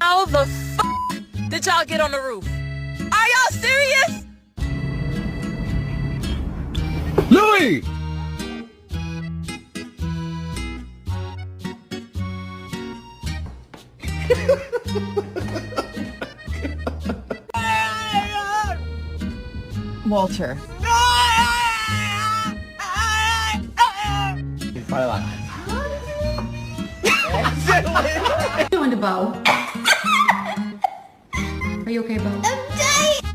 How the f did y'all get on the roof? Are y'all serious? Louis! Walter. Fala lá. You doing to Bo? Are you okay, Bo? I'm dying.